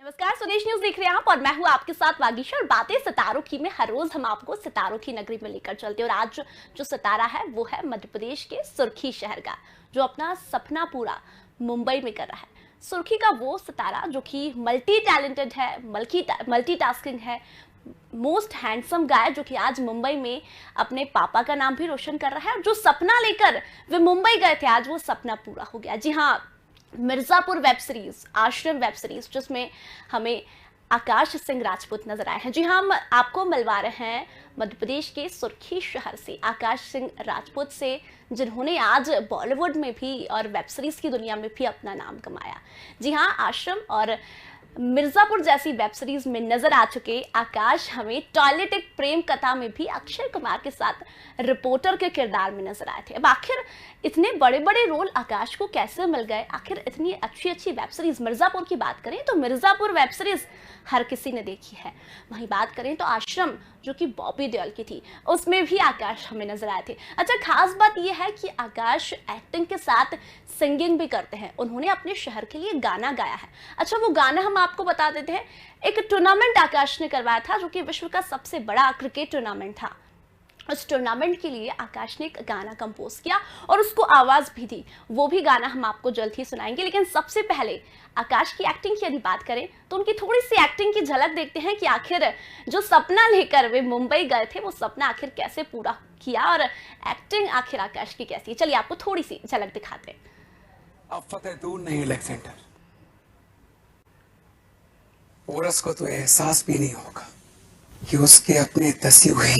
नमस्कार, स्वदेश न्यूज देख रहे हैं आप और मैं हूं आपके साथ वागीशा। और बातें सितारों की में हर रोज हम आपको सितारों की नगरी में लेकर चलते हैं। और आज जो सितारा है वो है मध्य प्रदेश के सुर्खी शहर का, जो अपना सपना पूरा मुंबई में कर रहा है। सुर्खी का वो सितारा जो कि मल्टी टैलेंटेड है, मल्टीटास्किंग है, मोस्ट हैंडसम गाय, जो कि आज मुंबई में अपने पापा का नाम भी रोशन कर रहा है। और जो सपना लेकर वे मुंबई गए थे, आज वो सपना पूरा हो गया। जी हाँ, मिर्जापुर वेब सीरीज, आश्रम वेब सीरीज, जिसमें हमें आकाश सिंह राजपूत नजर आए हैं। जी हाँ, हम आपको मिलवा रहे हैं मध्य प्रदेश के सुर्खी शहर से आकाश सिंह राजपूत से, जिन्होंने आज बॉलीवुड में भी और वेब सीरीज की दुनिया में भी अपना नाम कमाया। जी हाँ, आश्रम और मिर्जापुर जैसी वेब सीरीज में नजर आ चुके आकाश हमें टॉयलेटिक प्रेम कथा में भी अक्षय कुमार के साथ रिपोर्टर के किरदार में नजर आए थे। अब आखिर इतने बड़े बड़े रोल आकाश को कैसे मिल गए? आखिर इतनी अच्छी अच्छी वेब सीरीज, मिर्जापुर की बात करें तो मिर्जापुर वेब सीरीज हर किसी ने देखी है। वहीं बात करें तो आश्रम, जो कि बॉबी देओल की थी, उसमें भी आकाश हमें नजर आए थे। अच्छा, खास बात यह है कि आकाश एक्टिंग के साथ सिंगिंग भी करते हैं। उन्होंने अपने शहर के लिए गाना गाया है। अच्छा, वो गाना हम आपको बता देते हैं। एक टूर्नामेंट आकाश ने करवाया था, जो कि विश्व का सबसे बड़ा क्रिकेट टूर्नामेंट था। उस टूर्नामेंट के लिए आकाश ने एक गाना कंपोज किया और उसको आवाज भी दी। वो भी गाना हम आपको जल्द ही सुनाएंगे। लेकिन सबसे पहले आकाश की एक्टिंग की यदि बात करें तो उनकी थोड़ी सी एक्टिंग की झलक देखते हैं कि आखिर जो सपना लेकर वे मुंबई गए थे, वो सपना आखिर कैसे पूरा किया और एक्टिंग आखिर आकाश की कैसी है। चलिए आपको थोड़ी सी झलक दिखाते हैं। अब फतेह दूर नहीं अलेक्जेंडर, पोरस को तो एहसास भी नहीं होगा कि उसके अपने दसी हुए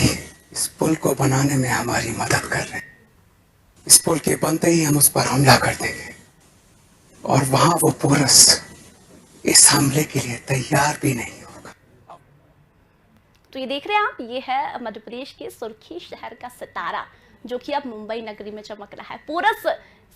इस पुल को बनाने में हमारी मदद कर रहे हैं। इस पुल के बनते ही हम उस पर हमला कर देंगे और वहां वो पोरस इस हमले के लिए तैयार भी नहीं होगा। तो ये देख रहे हैं आप, ये है मध्य प्रदेश के सुर्खी शहर का सितारा, जो कि अब मुंबई नगरी में चमक रहा है। पोरस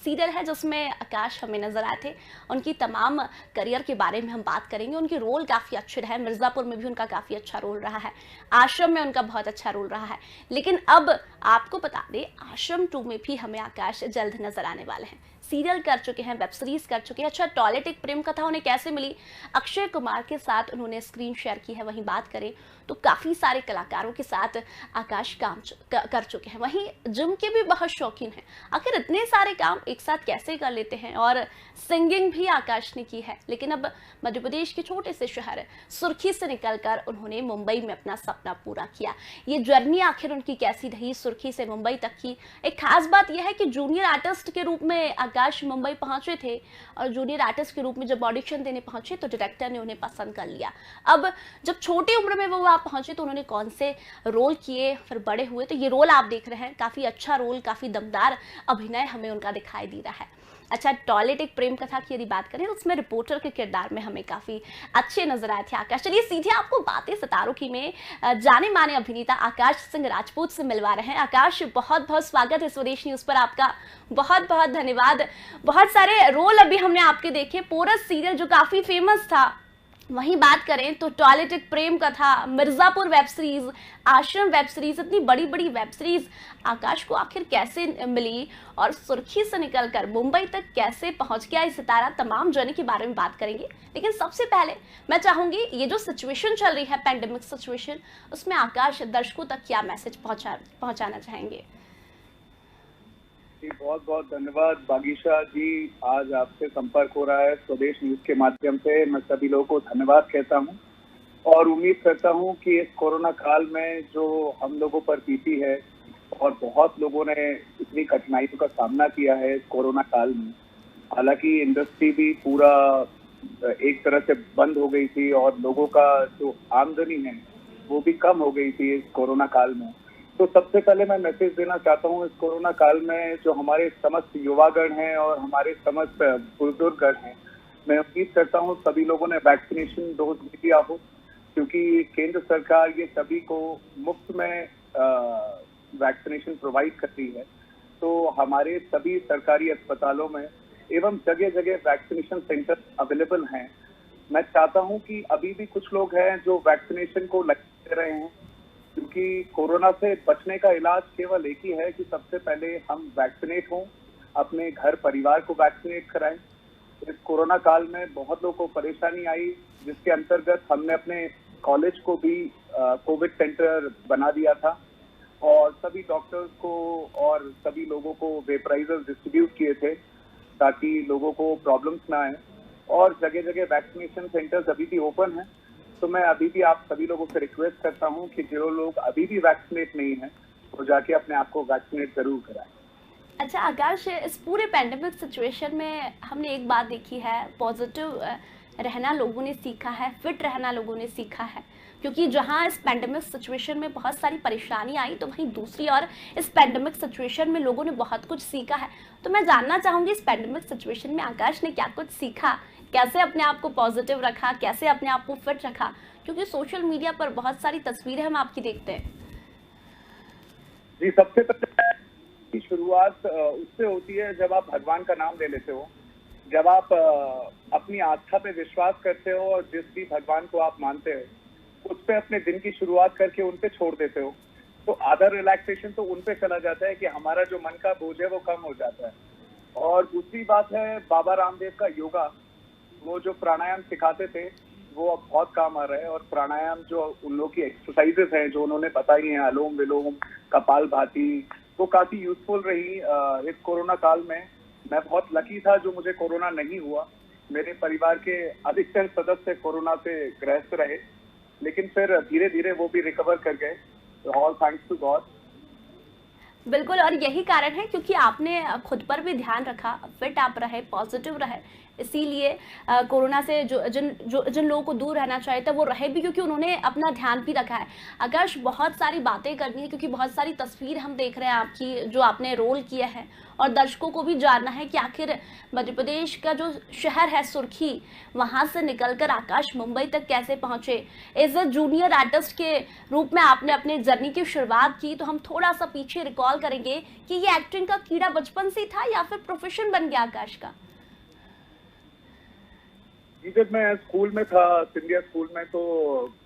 सीरियल है जिसमें आकाश हमें नजर आए थे। उनकी तमाम करियर के बारे में हम बात करेंगे। उनके रोल काफी अच्छे रहे। मिर्जापुर में भी उनका काफी अच्छा रोल रहा है, आश्रम में उनका बहुत अच्छा रोल रहा है। लेकिन अब आपको बता दें, आश्रम 2 में भी हमें आकाश जल्द नजर आने वाले हैं। सीरियल कर चुके हैं, वेब सीरीज कर चुके हैं। अच्छा, टॉयलेटिक प्रेम कथा उन्हें कैसे मिली? अक्षय कुमार के साथ उन्होंने स्क्रीन शेयर की है। वहीं बात करें तो काफी सारे कलाकारों के साथ आकाश काम कर चुके हैं। वहीं जिम के भी बहुत शौकीन हैं। आखिर इतने सारे काम एक साथ कैसे कर लेते हैं? और सिंगिंग भी आकाश ने की है। लेकिन अब मध्य प्रदेश के छोटे से शहर सुर्खी से निकलकर उन्होंने मुंबई में अपना सपना पूरा किया। ये जर्नी आखिर उनकी कैसी रही सुर्खी से मुंबई तक की? एक खास बात यह है कि जूनियर आर्टिस्ट के रूप में आकाश मुंबई पहुंचे थे और जूनियर आर्टिस्ट के रूप में जब ऑडिशन देने पहुंचे तो डायरेक्टर ने उन्हें पसंद कर लिया। अब जब छोटी उम्र में वो वहां पहुंचे तो उन्होंने कौन से रोल किए, फिर बड़े हुए तो ये रोल आप देख रहे हैं। काफी अच्छा रोल, काफी दमदार अभिनय हमें उनका दिखाई दे रहा है। अच्छा, टॉयलेटिक प्रेम कथा की यदि बात करें तो उसमें रिपोर्टर के किरदार में हमें काफी अच्छे नजर आए थे आकाश। चलिए सीधे आपको बातें सितारों की में जाने माने अभिनेता आकाश सिंह राजपूत से मिलवा रहे हैं। आकाश, बहुत बहुत स्वागत है स्वदेश न्यूज पर आपका। बहुत बहुत धन्यवाद। बहुत सारे रोल अभी हमने आपके देखे। पोरस सीरियल जो काफी फेमस था, वहीं बात करें तो टॉयलेटिक प्रेम कथा, मिर्जापुर वेब सीरीज, आश्रम वेब सीरीज, इतनी बड़ी बड़ी वेब सीरीज आकाश को आखिर कैसे मिली और सुर्खी से निकलकर मुंबई तक कैसे पहुंच गया ये सितारा? तमाम जर्नी के बारे में बात करेंगे। लेकिन सबसे पहले मैं चाहूंगी, ये जो सिचुएशन चल रही है, पैंडेमिक सिचुएशन, उसमें आकाश दर्शकों तक क्या मैसेज पहुंचाना चाहेंगे? बहुत बहुत धन्यवाद बागीशा जी। आज आपसे संपर्क हो रहा है स्वदेश न्यूज के माध्यम से। मैं सभी लोगों को धन्यवाद कहता हूं और उम्मीद करता हूं कि इस कोरोना काल में जो हम लोगों पर बीती है और बहुत लोगों ने इतनी कठिनाइयों का सामना किया है इस कोरोना काल में। हालांकि इंडस्ट्री भी पूरा एक तरह से बंद हो गई थी और लोगों का जो आमदनी है वो भी कम हो गई थी इस कोरोना काल में। तो सबसे पहले मैं मैसेज देना चाहता हूँ, इस कोरोना काल में जो हमारे समस्त युवागण हैं और हमारे समस्त बुजुर्गगण हैं, मैं उम्मीद करता हूँ सभी लोगों ने वैक्सीनेशन डोज लिया हो, क्योंकि केंद्र सरकार ये सभी को मुफ्त में वैक्सीनेशन प्रोवाइड करती है। तो हमारे सभी सरकारी अस्पतालों में एवं जगह जगह वैक्सीनेशन सेंटर अवेलेबल हैं। मैं चाहता हूँ कि अभी भी कुछ लोग हैं जो वैक्सीनेशन को लगा रहे हैं, क्योंकि कोरोना से बचने का इलाज केवल एक ही है कि सबसे पहले हम वैक्सीनेट हों, अपने घर परिवार को वैक्सीनेट कराएं। इस कोरोना काल में बहुत लोगों को परेशानी आई, जिसके अंतर्गत हमने अपने कॉलेज को भी कोविड सेंटर बना दिया था और सभी डॉक्टर्स को और सभी लोगों को वेपराइजर्स डिस्ट्रीब्यूट किए थे ताकि लोगों को प्रॉब्लम्स ना आए। और जगह जगह वैक्सीनेशन सेंटर्स अभी भी ओपन है। तो मैं अभी भी आप सभी लोगों से रिक्वेस्ट करता हूं कि जो लोग अभी भी वैक्सीनेट नहीं है वो जाके अपने आप को वैक्सीनेट जरूर कराएं। अच्छा आकाश, इस पूरे पैंडेमिक सिचुएशन में हमने एक बात देखी है, पॉजिटिव रहना लोगों ने सीखा है, फिट रहना लोगों ने सीखा है, क्योंकि जहां इस पैंडेमिक सिचुएशन में बहुत सारी परेशानी आई तो वहीं दूसरी ओर इस पैंडेमिक सिचुएशन में लोगों ने बहुत कुछ सीखा है। तो मैं जानना चाहूंगी इस पैंडेमिक सिचुएशन में आकाश ने क्या कुछ सीखा, कैसे अपने आप को पॉजिटिव रखा, कैसे अपने आप को फिट रखा, क्योंकि सोशल मीडिया पर बहुत सारी तस्वीरें हम आपकी देखते हैं। जी, सबसे पहले की शुरुआत उससे होती है जब आप भगवान का नाम ले लेते हो, जब आप अपनी आस्था पे विश्वास करते हो और जिस भी भगवान को आप मानते हो उस पे अपने दिन की शुरुआत करके उन पे छोड़ देते हो, तो आधा रिलैक्सेशन तो उन पे चला जाता है कि हमारा जो मन का बोझ है वो कम हो जाता है। और दूसरी बात है बाबा रामदेव का योगा, वो जो प्राणायाम सिखाते थे वो अब बहुत काम आ रहा है। और प्राणायाम जो उन लोगों की एक्सरसाइजेस हैं जो उन्होंने बताई हैं, अनुलोम विलोम, कपालभाति, वो काफी यूजफुल रही इस कोरोना काल में। मैं बहुत लकी था जो मुझे कोरोना नहीं हुआ। मेरे परिवार के अधिकतर सदस्य कोरोना से ग्रस्त रहे, लेकिन फिर धीरे धीरे वो भी रिकवर कर गए, ऑल थैंक्स टू गॉड। बिल्कुल, और यही कारण है क्योंकि आपने खुद पर भी ध्यान रखा, फिट आप रहे, पॉजिटिव रहे, इसीलिए कोरोना से जिन लोगों को दूर रहना चाहिए था वो रहे भी, क्योंकि उन्होंने अपना ध्यान भी रखा है। आकाश, बहुत सारी बातें करनी है क्योंकि बहुत सारी तस्वीर हम देख रहे हैं आपकी, जो आपने रोल किया है, और दर्शकों को भी जानना है कि आखिर मध्य प्रदेश का जो शहर है सुर्खी, वहां से निकलकर आकाश मुंबई तक कैसे पहुंचे। एज अ जूनियर आर्टिस्ट के रूप में आपने अपने जर्नी की शुरुआत की, तो हम थोड़ा सा पीछे रिकॉल करेंगे कि ये एक्टिंग का कीड़ा बचपन से था या फिर प्रोफेशन बन गया आकाश का? जब मैं स्कूल में था, सिंधिया स्कूल में, तो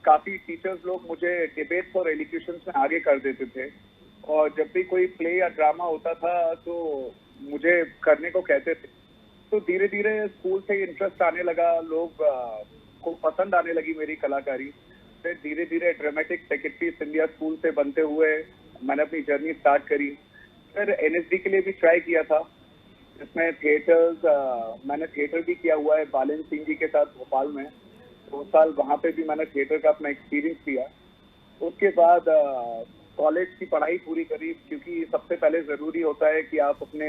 काफी टीचर्स लोग मुझे डिबेट्स और एलिक्यूशंस में आगे कर देते थे। और जब भी कोई प्ले या ड्रामा होता था तो मुझे करने को कहते थे। तो धीरे धीरे स्कूल से इंटरेस्ट आने लगा, लोग को पसंद आने लगी मेरी कलाकारी। फिर धीरे धीरे ड्रामेटिक सेक्रेटरी सिंधिया स्कूल से बनते हुए मैंने अपनी जर्नी स्टार्ट करी। फिर एनएसडी के लिए भी ट्राई किया था, जिसमें मैंने थिएटर भी किया हुआ है बालेन सिंह जी के साथ भोपाल में। 2 साल वहाँ पे भी मैंने थिएटर का अपना एक्सपीरियंस किया। उसके बाद कॉलेज की पढ़ाई पूरी करी, क्योंकि सबसे पहले जरूरी होता है कि आप अपने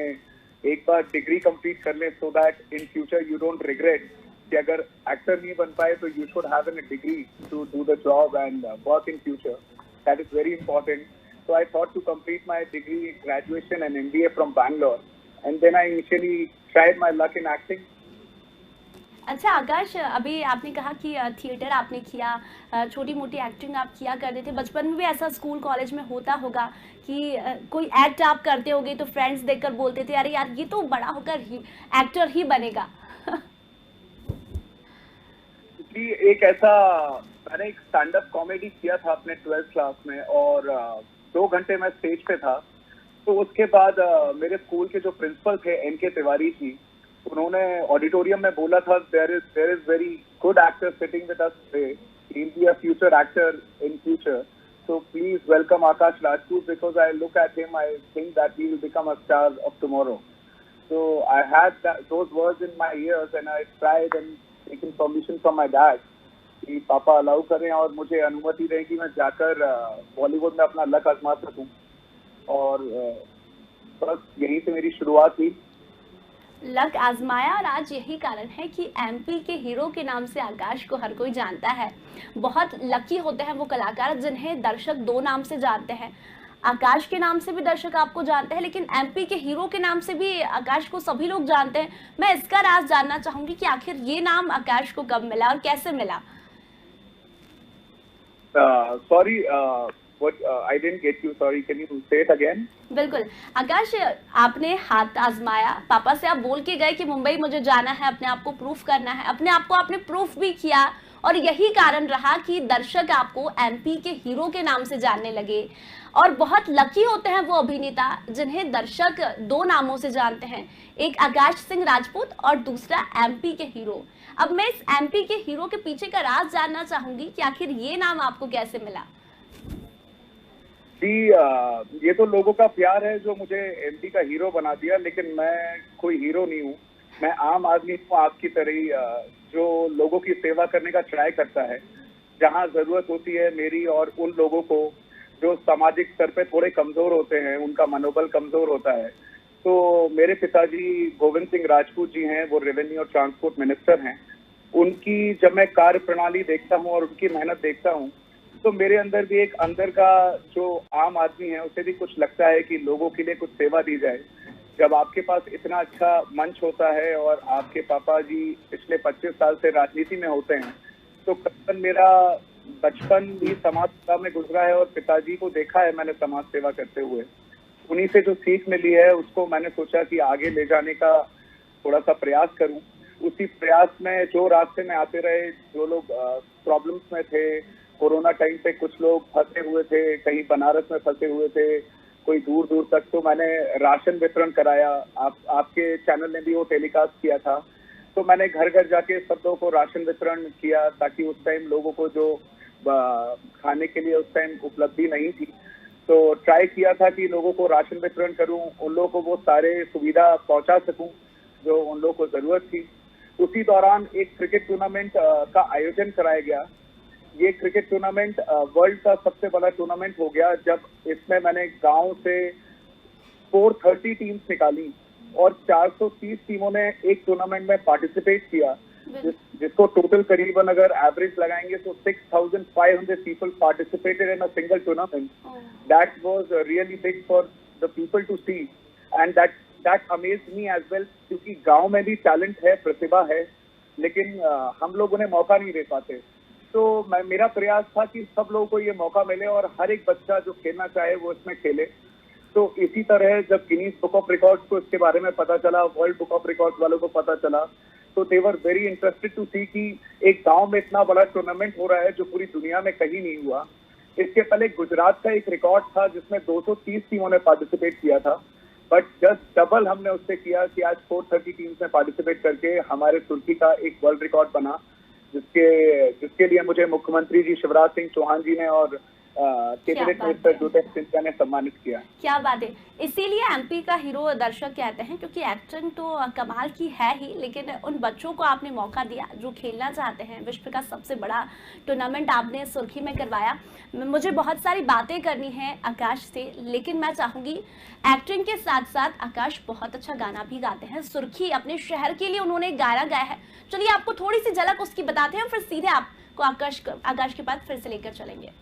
एक बार डिग्री कंप्लीट कर लें, so that in future you don't regret कि अगर एक्टर नहीं बन पाए तो you should have an degree to do the job and work in future. That is very important. So I thought to complete my degree, graduation and MBA from Bangalore, and then I initially tried my luck in acting. अच्छा आकाश, अभी आपने कहा कि theatre आपने किया, छोटी मोटी acting आप किया करते थे। बचपन में भी ऐसा स्कूल कॉलेज में होता होगा कि कोई एक्ट आप करते होगे तो फ्रेंड्स देखकर बोलते थे अरे यार ये तो बड़ा होकर ही एक्टर ही बनेगा। जी, एक ऐसा मैंने एक स्टैंड अप कॉमेडी किया था अपने 12th क्लास में, और 2 घंटे मैं स्टेज पे था। तो उसके बाद मेरे स्कूल के जो प्रिंसिपल थे NK तिवारी जी, उन्होंने ऑडिटोरियम में बोला था there is very good actor sitting with us today, he will be a future actor in future, so please welcome Aakash Rajput, because I look at him, I think that he will become a star of tomorrow. So I had those words in my ears and I tried and taken permission from my dad कि पापा allow करें और मुझे अनुमति दें कि मैं जाकर बॉलीवुड में अपना लक आजमा सकूं। और बस यहीं से मेरी शुरुआत हुई। लक आजमाया, और आज यही कारण है कि MP के हीरो के नाम से आकाश को हर कोई जानता है। बहुत लकी होते हैं वो कलाकार जिन्हें दर्शक 2 नाम से जानते हैं। आकाश के नाम से भी दर्शक आपको जानते हैं, लेकिन MP के हीरो के नाम से भी आकाश को सभी लोग जानते हैं। मैं इसका राज जानना चाहूंगी कि आखिर ये नाम आकाश को कब मिला और कैसे मिला? Sorry, what I didn't get you. Sorry, can you say it again? बिल्कुल आकाश, आपने हाथ आजमाया, पापा से आप बोल के गए कि मुंबई मुझे जाना है, अपने आप को प्रूफ करना है, अपने आप को आपने प्रूफ भी किया, और यही कारण रहा कि दर्शक आपको एमपी के हीरो के नाम से जानने लगे। और बहुत लकी होते हैं वो अभिनेता जिन्हें दर्शक दो नामों से जानते हैं, एक आकाश सिंह राजपूत और दूसरा एमपी के हीरो। अब मैं इस एमपी के हीरो के पीछे का राज जानना चाहूंगी कि आखिर ये नाम आपको कैसे मिला। जी, ये तो लोगों का प्यार है जो मुझे एमपी का हीरो बना दिया, लेकिन मैं कोई हीरो नहीं हूँ। मैं आम आदमी हूँ, आपकी तरह ही, जो लोगों की सेवा करने का ट्राई करता है। जहाँ जरूरत होती है मेरी और उन लोगों को जो सामाजिक स्तर पे थोड़े कमजोर होते हैं, उनका मनोबल कमजोर होता है। तो मेरे पिताजी गोविंद सिंह राजपूत जी हैं, वो रेवेन्यू और ट्रांसपोर्ट मिनिस्टर हैं। उनकी जब मैं कार्य प्रणाली देखता हूँ और उनकी मेहनत देखता हूँ, तो मेरे अंदर भी एक अंदर का जो आम आदमी है उसे भी कुछ लगता है कि लोगों के लिए कुछ सेवा दी जाए। जब आपके पास इतना अच्छा मंच होता है और आपके पापा जी पिछले 25 साल से राजनीति में होते हैं, तो करीबन मेरा बचपन भी समाज सेवा में गुजरा है और पिताजी को देखा है मैंने समाज सेवा करते हुए। उन्हीं से जो सीख मिली है उसको मैंने सोचा कि आगे ले जाने का थोड़ा सा प्रयास करूं। उसी प्रयास में जो रास्ते में आते रहे, जो लोग प्रॉब्लम्स में थे, कोरोना टाइम पे कुछ लोग फंसे हुए थे, कहीं बनारस में फंसे हुए थे, कोई दूर दूर तक, तो मैंने राशन वितरण कराया। आपके चैनल ने भी वो टेलीकास्ट किया था। तो मैंने घर घर जाके सब लोगों को राशन वितरण किया, ताकि उस टाइम लोगों को जो खाने के लिए उस टाइम उपलब्धि नहीं थी, तो ट्राई किया था कि लोगों को राशन वितरण करूं, उन लोगों को वो सारे सुविधा पहुंचा सकूं जो उन लोगों को जरूरत थी। उसी दौरान एक क्रिकेट टूर्नामेंट का आयोजन कराया गया। ये क्रिकेट टूर्नामेंट वर्ल्ड का सबसे बड़ा टूर्नामेंट हो गया, जब इसमें मैंने गांव से 430 टीम्स निकाली और 430 टीमों ने एक टूर्नामेंट में पार्टिसिपेट किया, जिसको टोटल करीबन अगर एवरेज लगाएंगे तो 6,500 people participated in a single tournament. That was really big for the people to see, and that amazed me as well, क्योंकि गांव में भी टैलेंट है, प्रतिभा है, लेकिन हम लोग उन्हें मौका नहीं दे पाते। तो मेरा प्रयास था कि सब लोगों को ये मौका मिले और हर एक बच्चा जो खेलना चाहे वो इसमें खेले। तो इसी तरह जब गिनीज बुक ऑफ रिकॉर्ड्स को इसके बारे में पता चला, वर्ल्ड बुक ऑफ रिकॉर्ड्स वालों को पता चला, तो दे वर वेरी इंटरेस्टेड टू सी कि एक गांव में इतना बड़ा टूर्नामेंट हो रहा है जो पूरी दुनिया में कहीं नहीं हुआ। इसके पहले गुजरात का एक रिकॉर्ड था जिसमें 230 टीमों ने पार्टिसिपेट किया था, बट जस्ट डबल हमने उससे किया कि आज 430 टीम्स ने पार्टिसिपेट करके हमारे तुर्की का एक वर्ल्ड रिकॉर्ड बना, जिसके लिए मुझे मुख्यमंत्री जी शिवराज सिंह चौहान जी ने और कैबिनेट मिनिस्टर ज्योतिरादित्य सिंधिया ने सम्मानित किया। क्या बात है। इसीलिए एमपी का हीरो दर्शक कहते हैं, क्योंकि एक्टिंग तो कमाल की है ही, लेकिन उन बच्चों को आपने मौका दिया जो खेलना चाहते हैं। विश्व का सबसे बड़ा टूर्नामेंट आपने सुर्खी में करवाया। मुझे बहुत सारी बातें करनी है आकाश से, लेकिन मैं चाहूंगी एक्टिंग के साथ साथ आकाश बहुत अच्छा गाना भी गाते हैं। सुर्खी अपने शहर के लिए उन्होंने गाना गाया है। चलिए आपको थोड़ी सी झलक उसकी बताते हैं, फिर सीधे आपको आकाश के बाद फिर से लेकर चलेंगे।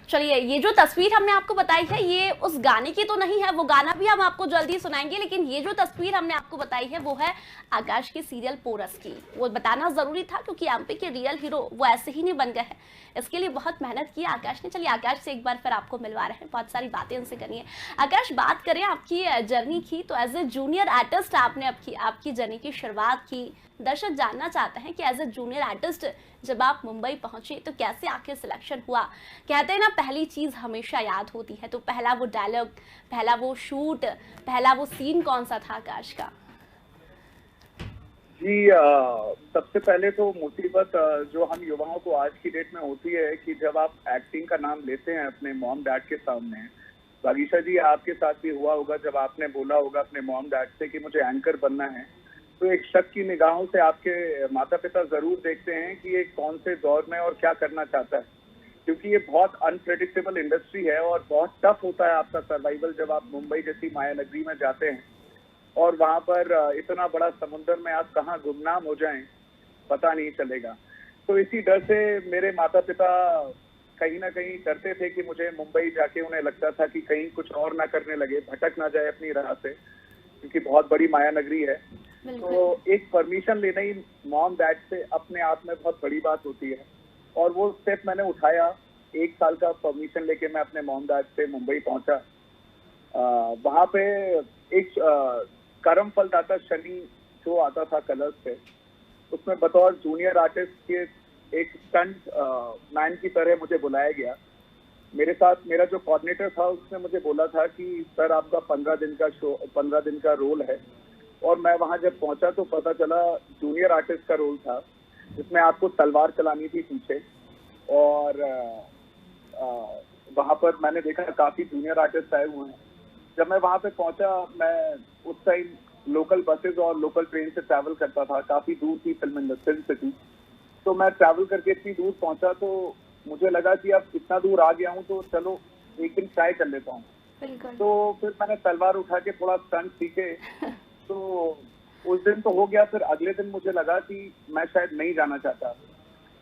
चलिए, ये जो तस्वीर हमने आपको बताई है ये उस गाने की तो नहीं है, वो गाना भी हम आपको जल्दी सुनाएंगे, लेकिन ये जो तस्वीर हमने आपको बताई है वो है आकाश के सीरियल पोरस की। वो बताना जरूरी था क्योंकि एमपी के रियल हीरो वो ऐसे ही नहीं बन गए हैं, इसके लिए बहुत मेहनत की आकाश ने। चलिए आकाश से एक बार फिर आपको मिलवा रहे हैं, बहुत सारी बातें उनसे करनी है। आकाश, बात करें आपकी जर्नी की, तो एज ए जूनियर आर्टिस्ट आपने आपकी जर्नी की शुरुआत की। दर्शक जानना चाहते हैं कि एज ए जूनियर आर्टिस्ट जब आप मुंबई पहुंचे तो कैसे आखिर सिलेक्शन हुआ। कहते हैं ना, पहली चीज हमेशा याद होती है, तो पहला वो डायलॉग, पहला वो शूट, पहला वो सीन कौन सा था आकाश का? जी सबसे पहले तो मुसीबत जो हम युवाओं को आज की डेट में होती है कि जब आप एक्टिंग का नाम लेते हैं अपने मॉम डैड के सामने। बागीशा जी, आपके साथ भी हुआ होगा जब आपने बोला होगा अपने मॉम डैड से कि मुझे एंकर बनना है, तो एक शक की निगाहों से आपके माता पिता जरूर देखते हैं कि ये कौन से दौर में और क्या करना चाहता है, क्योंकि ये बहुत अनप्रेडिक्टेबल इंडस्ट्री है और बहुत टफ होता है आपका सर्वाइवल जब आप मुंबई जैसी माया नगरी में जाते हैं और वहां पर इतना बड़ा समुद्र में आप कहाँ गुमनाम हो जाएं पता नहीं चलेगा। तो इसी डर से मेरे माता पिता कहीं ना कहीं डरते थे कि मुझे मुंबई जाके उन्हें लगता था कि कहीं कुछ और ना करने लगे, भटक ना जाए अपनी राह से, क्योंकि बहुत बड़ी माया नगरी है। तो एक परमिशन लेना ही मॉम डैड से अपने आप में बहुत बड़ी बात होती है और वो स्टेप मैंने उठाया। 1 साल का परमिशन लेके मैं अपने मॉम डैड से मुंबई पहुंचा। वहां पे एक करम फलदाता शनि शो आता था कलर्स पे, उसमें बतौर जूनियर आर्टिस्ट के एक स्टंट मैन की तरह मुझे बुलाया गया। मेरे साथ मेरा जो कोऑर्डिनेटर था उसने मुझे बोला था कि सर आपका 15 दिन का शो, 15 दिन का रोल है। और मैं वहां जब पहुंचा तो पता चला जूनियर आर्टिस्ट का रोल था, जिसमें आपको तलवार चलानी थी पीछे। और वहां पर मैंने देखा काफी जूनियर आर्टिस्ट आए हुए हैं। जब मैं वहां पे पहुंचा, मैं उस टाइम लोकल बसेस और लोकल ट्रेन से ट्रैवल करता था, काफी दूर थी फिल्म सिटी। तो मैं ट्रैवल करके इतनी दूर पहुंचा तो मुझे लगा कि अब इतना दूर आ गया हूँ तो चलो एक दिन ट्राई कर लेता हूँ। तो फिर मैंने तलवार उठा के थोड़ा स्टंट सीखे। तो उस दिन तो हो गया। फिर अगले दिन मुझे लगा कि मैं शायद नहीं जाना चाहता,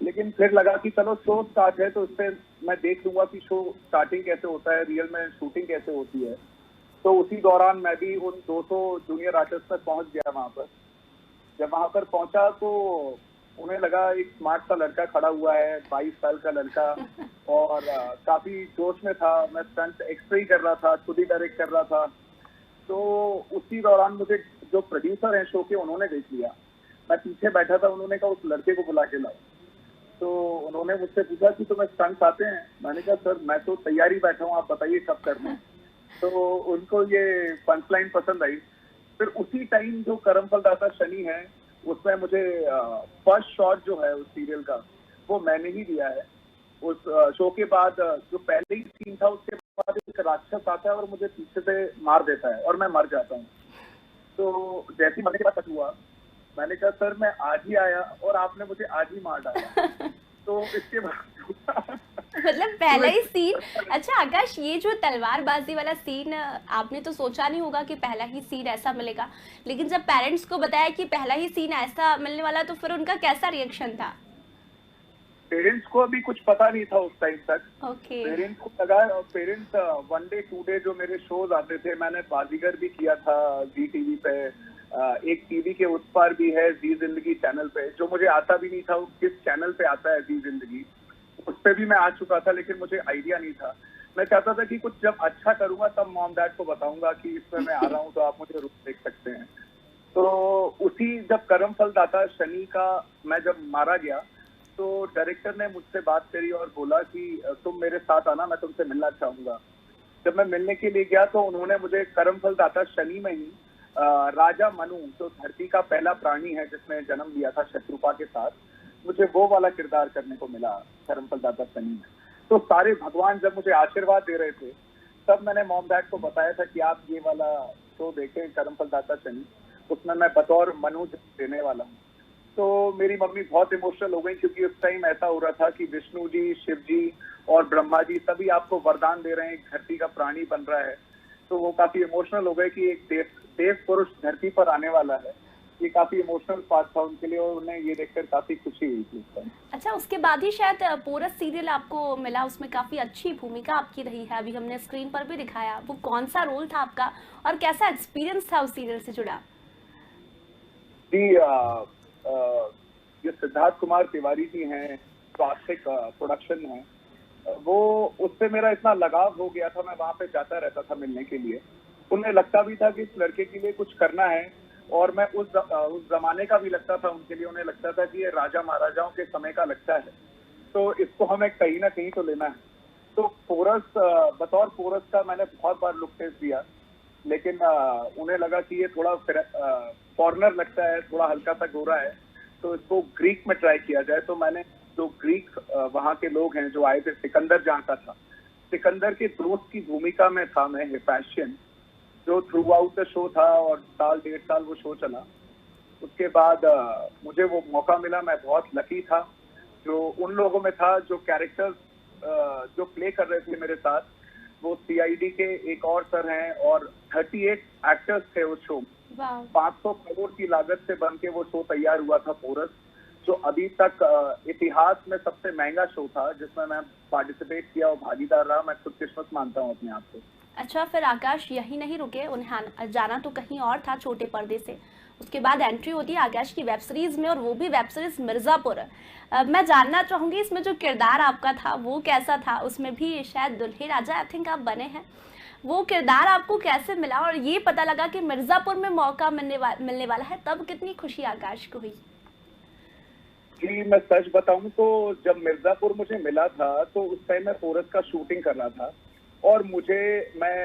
लेकिन फिर लगा कि चलो शो स्टार्ट है तो इससे मैं देख लूंगा कि शो स्टार्टिंग कैसे होता है, रियल में शूटिंग कैसे होती है। तो उसी दौरान मैं भी उन 200 जूनियर आर्टिस्ट तक पहुंच गया वहां पर। जब वहां पर पहुंचा तो उन्हें लगा एक स्मार्ट सा लड़का खड़ा हुआ है, 22 साल का लड़का, और काफी जोश में था। मैं स्टंट एक्स्ट्रा ही कर रहा था, खुद ही डायरेक्ट कर रहा था। तो उसी दौरान मुझे जो प्रोड्यूसर हैं शो के, उन्होंने देख लिया। मैं पीछे बैठा था, उन्होंने कहा उस लड़के को बुला के लाओ। तो उन्होंने मुझसे पूछा कि तुम्हें स्टंट आते हैं? मैंने कहा सर मैं तो तैयारी बैठा हूँ, आप बताइए कब करना है। तो उनको ये पंचलाइन पसंद आई। फिर उसी टाइम जो करम फलदाता शनि है उसमें मुझे फर्स्ट शॉट जो है उस सीरियल का वो मैंने ही दिया है। उस शो के बाद जो पहले ही सीन था उसके बाद एक राक्षस आता है और मुझे पीछे से मार देता है और मैं मर जाता हूँ। तो जैसे मरने के बाद कट हुआ, मैंने कहा सर मैं आज ही आया और आपने मुझे आज ही मार डाला। तो इसके बाद मतलब पहला ही सीन। अच्छा आकाश, ये जो तलवारबाजी वाला सीन आपने तो सोचा नहीं होगा कि पहला ही सीन ऐसा मिलेगा, लेकिन जब पेरेंट्स को बताया कि पहला ही सीन ऐसा मिलने वाला तो फिर उनका कैसा रिएक्शन था? पेरेंट्स को अभी कुछ पता नहीं था उस टाइम तक। ओके। पेरेंट्स को लगा, पेरेंट्स 1 डे 2 डे जो मेरे शोज आते थे, मैंने बाजीगर भी किया था जी टीवी पे, एक टीवी के उस पार भी है जी जिंदगी चैनल पे, जो मुझे आता भी नहीं था किस चैनल पे आता है जी जिंदगी। उस पे भी मैं आ चुका था लेकिन मुझे आइडिया नहीं था। मैं चाहता था कि कुछ जब अच्छा करूंगा तब मॉम डैड को बताऊंगा कि इसमें मैं आ रहा हूँ तो आप मुझे रोज देख सकते हैं। तो उसी जब करम फलदाता शनि का मैं जब मारा गया तो डायरेक्टर ने मुझसे बात करी और बोला कि तुम मेरे साथ आना, मैं तुमसे मिलना चाहूंगा। जब मैं मिलने के लिए गया तो उन्होंने मुझे करम फलदाता शनि में ही राजा मनु, जो धरती का पहला प्राणी है जिसने जन्म लिया था शत्रुपा के साथ, मुझे वो वाला किरदार करने को मिला करम फलदाता शनि में। तो सारे भगवान जब मुझे आशीर्वाद दे रहे थे तब मैंने मॉम डैड को बताया था कि आप ये वाला शो देखें करम फलदाता शनि, उसमें मैं बतौर मनु देने वाला हूँ। तो मेरी मम्मी बहुत इमोशनल हो गई क्योंकि उस टाइम ऐसा हो रहा था कि विष्णु जी, शिव जी और ब्रह्मा जी सभी आपको वरदान दे रहे हैं, धरती का प्राणी बन रहा है। तो वो काफी इमोशनल हो गए कि एक देव पुरुष धरती पर आने वाला है। ये काफी इमोशनल पार्ट था उनके लिए और उन्हें ये देखकर काफी खुशी हुई थी उस टाइम। अच्छा, उसके बाद ही शायद पोरस सीरियल आपको मिला, उसमें काफी अच्छी भूमिका आपकी रही है, अभी हमने स्क्रीन पर भी दिखाया। वो कौन सा रोल था आपका और कैसा एक्सपीरियंस था उस सीरियल से जुड़ा? जी ये सिद्धार्थ कुमार तिवारी जी हैं, क्लासिक प्रोडक्शन है, वो उससे मेरा इतना लगाव हो गया था, मैं वहां पे जाता रहता था मिलने के लिए। उन्हें लगता भी था कि इस लड़के के लिए कुछ करना है और मैं उस जमाने का भी लगता था उनके लिए। उन्हें लगता था कि ये राजा महाराजाओं के समय का लगता है तो इसको हमें कहीं ना कहीं तो लेना है। तो पोरस, बतौर पोरस का मैंने बहुत बार लुक टेस्ट दिया, लेकिन उन्हें लगा कि ये थोड़ा फॉरेनर लगता है, थोड़ा हल्का सा गोरा है, तो इसको ग्रीक में ट्राई किया जाए। तो मैंने जो ग्रीक वहाँ के लोग हैं जो आए थे, सिकंदर जहाँ का था, सिकंदर के दोस्त की भूमिका में था मैं, हिफैशियन, जो थ्रू आउट द शो था और साल 1.5 साल वो शो चला। उसके बाद मुझे वो मौका मिला, मैं बहुत लकी था, जो उन लोगों में था जो कैरेक्टर्स जो प्ले कर रहे थे मेरे साथ, वो सीआईडी के एक और सर हैं और 38 एक्टर्स थे उस शो में। 500 करोड़ की लागत से बन के वो शो तैयार हुआ था पोरस, जो अभी तक इतिहास में सबसे महंगा शो था जिसमें मैं पार्टिसिपेट किया और भागीदार रहा। मैं खुद किस्मत मानता हूँ अपने आप को। अच्छा, फिर आकाश यही नहीं रुके, उन्हें जाना तो कहीं और था, छोटे पर्दे से। उसके बाद एंट्री होती है आकाश की वेब सीरीज में, और वो भी वेब सीरीज मिर्जापुर। मैं जानना चाहूंगी इसमें जो किरदार आपका था वो कैसा था? उसमें भी शायद दुल्हे राजा आई थिंक आप बने हैं, वो किरदार आपको कैसे मिला और ये पता लगा कि मिर्जापुर में मौका मिलने वाला है, तब कितनी खुशी आकाश को हुई? जी, मैं सच बताऊं तो जब मिर्जापुर मुझे मिला था तो उस टाइम मैं पोरस का शूटिंग कर रहा था, और मैं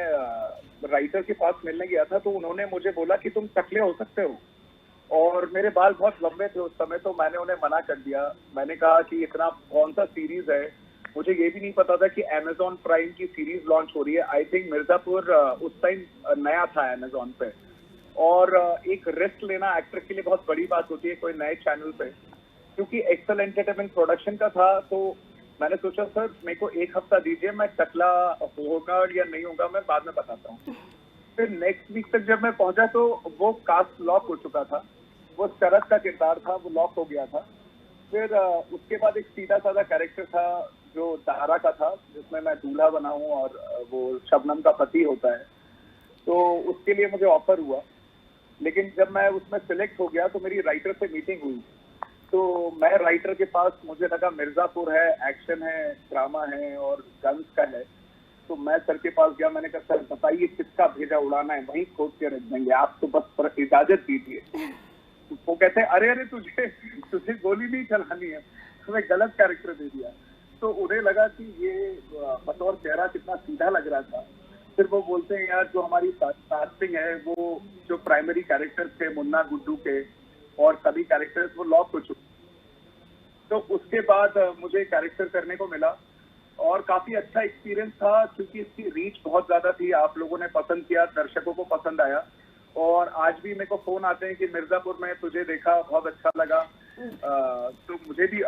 राइटर के पास मिलने गया था, तो उन्होंने मुझे बोला कि तुम टकले हो सकते हो, और मेरे बाल बहुत लंबे थे उस समय, तो मैंने उन्हें मना कर दिया। मैंने कहा कि इतना कौन सा सीरीज है, मुझे ये भी नहीं पता था कि अमेजॉन प्राइम की सीरीज लॉन्च हो रही है। आई थिंक मिर्जापुर उस टाइम नया था अमेजॉन पे, और एक रिस्क लेना एक्टर के लिए बहुत बड़ी बात होती है कोई नए चैनल पे। क्योंकि एक्सेल एंटरटेनमेंट प्रोडक्शन का था, तो मैंने सोचा सर मेरे को 1 हफ्ता दीजिए, मैं टकला होगा या नहीं होगा मैं बाद में बताता हूँ। फिर नेक्स्ट वीक तक जब मैं पहुंचा तो वो कास्ट लॉक हो चुका था, वो शरद का किरदार था, वो लॉक हो गया था। फिर उसके बाद एक सीधा साधा कैरेक्टर था जो दारा का था, जिसमें मैं दूल्हा बना हूँ और वो शबनम का पति होता है, तो उसके लिए मुझे ऑफर हुआ। लेकिन जब मैं उसमें सिलेक्ट हो गया तो मेरी राइटर से मीटिंग हुई, तो मैं राइटर के पास, मुझे लगा मिर्जापुर है, एक्शन है, ड्रामा है और गन्स का है, तो मैं सर के पास गया। मैंने कहा सर बताइए किसका भेजा उड़ाना है, वहीं खोज के रख देंगे, आप तो बस इजाजत दीजिए। वो कहते हैं अरे अरे तुझे गोली नहीं चलानी है, तुम्हें गलत कैरेक्टर दे दिया। तो उन्हें लगा कि ये बतौर चेहरा कितना सीधा लग रहा था। फिर वो बोलते हैं यार जो हमारी कास्टिंग है, वो जो प्राइमरी कैरेक्टर थे मुन्ना गुड्डू के और सभी कैरेक्टर्स वो लॉक हो चुके। तो उसके बाद मुझे कैरेक्टर करने को मिला और काफी अच्छा एक्सपीरियंस था, क्योंकि इसकी रीच बहुत ज्यादा थी, आप लोगों ने पसंद किया, दर्शकों को पसंद आया। और आज भी मेरे को फोन आते हैं कि मिर्जापुर में तुझे देखा, बहुत अच्छा लगा। तो मुझे भी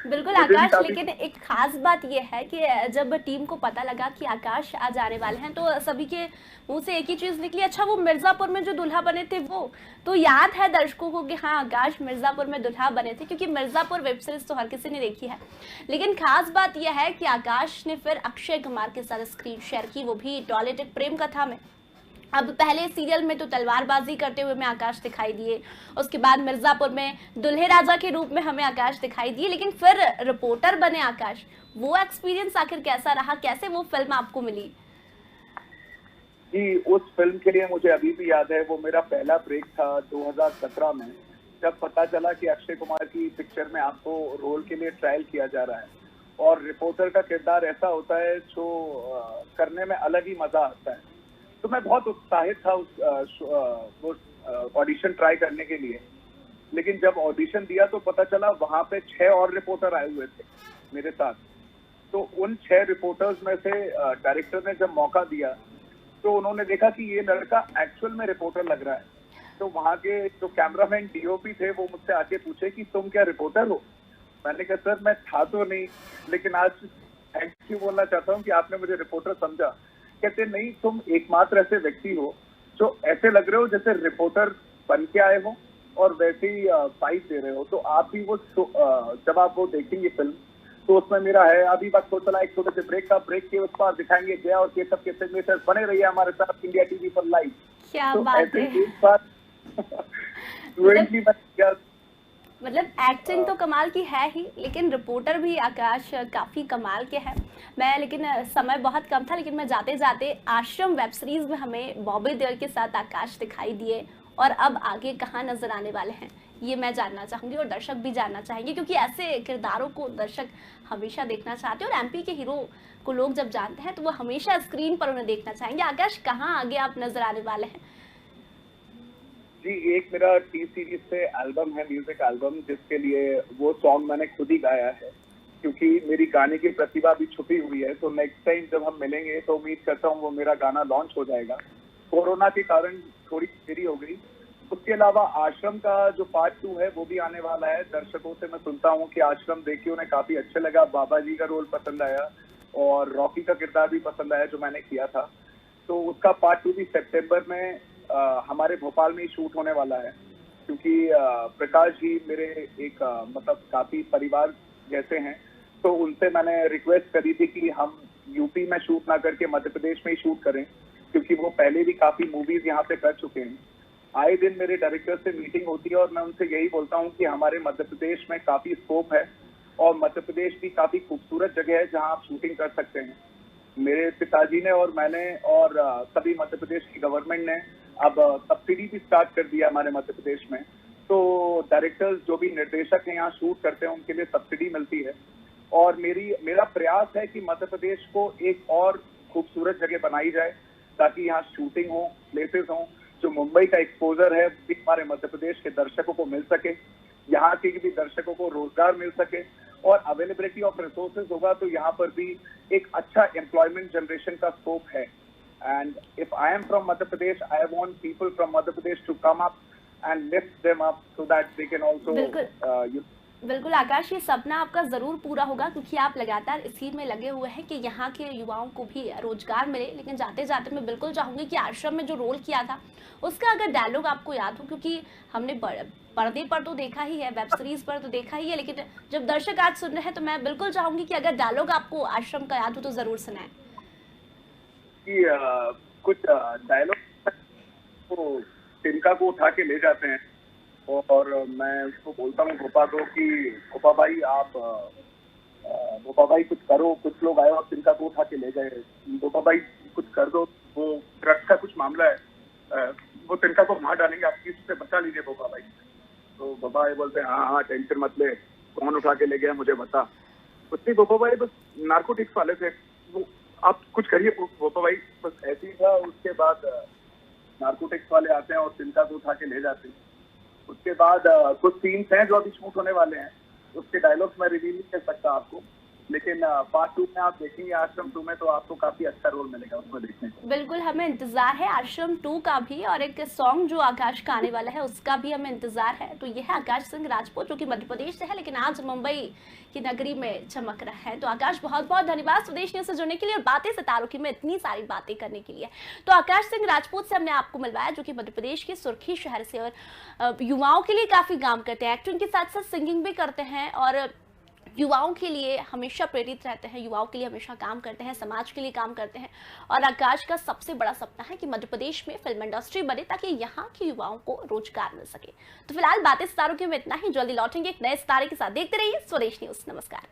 बिल्कुल आकाश, लेकिन एक खास बात यह है कि जब टीम को पता लगा कि आकाश आज आने वाले हैं तो सभी के मुंह से एक ही चीज निकली, अच्छा वो मिर्जापुर में जो दुल्हा बने थे वो तो याद है दर्शकों को कि हाँ आकाश मिर्जापुर में दुल्हा बने थे, क्योंकि मिर्जापुर वेब सीरीज तो हर किसी ने देखी है। लेकिन खास बात यह है कि आकाश ने फिर अक्षय कुमार के साथ स्क्रीन शेयर की, वो भी टॉयलेटेड प्रेम कथा में। अब पहले सीरियल में तो तलवारबाजी करते हुए हमें आकाश दिखाई दिए, उसके बाद मिर्जापुर में दुल्हे राजा के रूप में हमें आकाश दिखाई दिए, लेकिन फिर रिपोर्टर बने आकाश। वो एक्सपीरियंस आखिर कैसा रहा, कैसे वो फिल्म आपको मिली? जी, उस फिल्म के लिए मुझे अभी भी याद है, वो मेरा पहला ब्रेक था 2017 में, जब पता चला कि अक्षय कुमार की पिक्चर में आपको रोल के लिए ट्रायल किया जा रहा है। और रिपोर्टर का किरदार ऐसा होता है जो करने में अलग ही मजा आता है। तो मैं बहुत उत्साहित था उस ऑडिशन ट्राई करने के लिए। लेकिन जब ऑडिशन दिया तो पता चला वहां पे 6 और रिपोर्टर आए हुए थे मेरे साथ। तो उन 6 रिपोर्टर्स में से डायरेक्टर ने जब मौका दिया तो उन्होंने देखा कि ये लड़का एक्चुअल में रिपोर्टर लग रहा है। तो वहां के जो कैमरामैन डीओपी थे वो मुझसे आके पूछे कि तुम क्या रिपोर्टर हो? मैंने कहा सर मैं था तो नहीं, लेकिन आज थैंक यू बोलना चाहता हूँ कि आपने मुझे रिपोर्टर समझा। कहते नहीं, तुम एकमात्र ऐसे व्यक्ति हो जो ऐसे लग रहे हो जैसे रिपोर्टर बन के आए हो और वैसे ही फाइट दे रहे हो। तो आप भी वो जब आप वो देखेंगे फिल्म तो उसमें मेरा है। अभी बात तो चला एक छोटे से ब्रेक का, ब्रेक के उस पर दिखाएंगे जया और केशव के सिग्नेचर। बने रहिए हमारे साथ इंडिया टीवी पर लाइव। क्या तो बात ऐसे है। एक बार मतलब एक्टिंग तो कमाल की है ही, लेकिन रिपोर्टर भी आकाश काफ़ी कमाल के हैं। मैं लेकिन समय बहुत कम था, लेकिन मैं जाते जाते आश्रम वेब सीरीज़ में हमें बॉबी देओल के साथ आकाश दिखाई दिए, और अब आगे कहाँ नज़र आने वाले हैं ये मैं जानना चाहूँगी और दर्शक भी जानना चाहेंगे, क्योंकि ऐसे किरदारों को दर्शक हमेशा देखना चाहते हैं। और एमपी के हीरो को लोग जब जानते हैं तो वो हमेशा स्क्रीन पर उन्हें देखना चाहेंगे। आकाश, कहाँ आगे आप नजर आने वाले हैं? जी, एक मेरा टी सीरीज से एल्बम है, म्यूजिक एल्बम, जिसके लिए वो सॉन्ग मैंने खुद ही गाया है, क्योंकि मेरी गाने की प्रतिभा भी छुपी हुई है। तो नेक्स्ट टाइम जब हम मिलेंगे तो उम्मीद करता हूँ वो मेरा गाना लॉन्च हो जाएगा। कोरोना के कारण थोड़ी देरी हो गई। उसके अलावा आश्रम का जो पार्ट 2 है वो भी आने वाला है। दर्शकों से मैं सुनता हूँ कि आश्रम देखिए उन्हें काफी अच्छा लगा, बाबा जी का रोल पसंद आया और रॉकी का किरदार भी पसंद आया जो मैंने किया था। तो उसका पार्ट 2 भी सितंबर में हमारे भोपाल में ही शूट होने वाला है, क्योंकि प्रकाश जी मेरे एक मतलब काफी परिवार जैसे हैं। तो उनसे मैंने रिक्वेस्ट करी थी कि हम यूपी में शूट ना करके मध्य प्रदेश में ही शूट करें, क्योंकि वो पहले भी काफी मूवीज यहाँ पे कर चुके हैं। आए दिन मेरे डायरेक्टर से मीटिंग होती है और मैं उनसे यही बोलता हूँ कि हमारे मध्य प्रदेश में काफी स्कोप है और मध्य प्रदेश भी काफी खूबसूरत जगह है जहाँ आप शूटिंग कर सकते हैं। मेरे पिताजी ने और मैंने और सभी मध्य प्रदेश की गवर्नमेंट ने अब सब्सिडी भी स्टार्ट कर दिया हमारे मध्य प्रदेश में। तो डायरेक्टर्स जो भी निर्देशक हैं यहाँ शूट करते हैं उनके लिए सब्सिडी मिलती है। और मेरा प्रयास है कि मध्य प्रदेश को एक और खूबसूरत जगह बनाई जाए, ताकि यहाँ शूटिंग हो, प्लेसेस हो। जो मुंबई का एक्सपोजर है भी हमारे मध्य प्रदेश के दर्शकों को मिल सके, यहाँ के भी दर्शकों को रोजगार मिल सके और अवेलेबिलिटी ऑफ रिसोर्सेज होगा तो यहाँ पर भी एक अच्छा एम्प्लॉयमेंट जनरेशन का स्कोप है। And if I am from Madhya Pradesh, I want people from Madhya Pradesh to come up and lift them up so that they can also. बिल्कुल आकाश, ये सपना आपका जरूर पूरा होगा, क्योंकि आप लगातार इसी में लगे हुए हैं कि यहाँ के युवाओं को भी रोजगार मिले। लेकिन जाते जाते मैं बिल्कुल चाहूंगी कि आश्रम में जो रोल किया था उसका अगर डायलॉग आपको याद हो, क्योंकि हमने पर्दे पर तो देखा ही है, वेब सीरीज पर तो देखा ही है, लेकिन जब दर्शक आज सुन रहे हैं तो मैं बिल्कुल चाहूंगी कि अगर डायलॉग आपको आश्रम का याद हो तो जरूर सुनाएं। कुछ डायलॉग तो तिनका को उठा के ले जाते हैं और मैं उसको बोलता हूँ गोपा को कि गोपा भाई आप गोपा भाई कुछ करो। कुछ लोग आए और तिनका को उठा के ले गए। गोपा भाई कुछ कर दो, वो ड्रग्स का कुछ मामला है, वो तिनका को मार डालेंगे, आप किसी से बचा लीजिए गोपा भाई। तो गोपा भाई बोलते हैं हाँ हाँ टेंशन मत ले, कौन उठा के ले गया मुझे बता। कुछ नहीं गोपा भाई, बस नार्कोटिक्स वाले थे, वो आप कुछ करिए गोपा भाई। बस ऐसे ही था। उसके बाद नार्कोटिक्स वाले आते हैं और तिनका को उठा के ले जाते हैं। उसके बाद कुछ सीन्स हैं जो अभी शूट होने वाले हैं, उसके डायलॉग्स मैं रिवील नहीं कर सकता आपको, लेकिन पार्ट 2 में आप देखेंगे आश्रम 2 में तो आपको काफी अच्छा रोल मिलेगा उसमें देखने को। बिल्कुल, हमें इंतजार है आश्रम 2 का भी, और एक सॉन्ग जो आकाश का आने वाला है उसका भी हमें इंतजार है। तो यह है आकाश सिंह राजपूत, जो कि मध्य प्रदेश से है लेकिन आज मुंबई की नगरी में चमक रहा है। तो आकाश, बहुत बहुत धन्यवाद स्वदेश न्यूज़ से जुड़ने के लिए और बातें सितारों की में इतनी सारी बातें करने के लिए। तो आकाश सिंह राजपूत से हमने आपको मिलवाया, जो कि मध्य प्रदेश के सुर्खी शहर से और युवाओं के लिए काफी काम करते हैं, एक्टिंग के साथ साथ सिंगिंग भी करते हैं और युवाओं के लिए हमेशा प्रेरित रहते हैं, युवाओं के लिए हमेशा काम करते हैं, समाज के लिए काम करते हैं। और आकाश का सबसे बड़ा सपना है कि मध्य प्रदेश में फिल्म इंडस्ट्री बने ताकि यहाँ के युवाओं को रोजगार मिल सके। तो फिलहाल बातें सितारों के में इतना ही, जल्दी लौटेंगे एक नए सितारे के साथ। देखते रहिए स्वदेश न्यूज़। नमस्कार।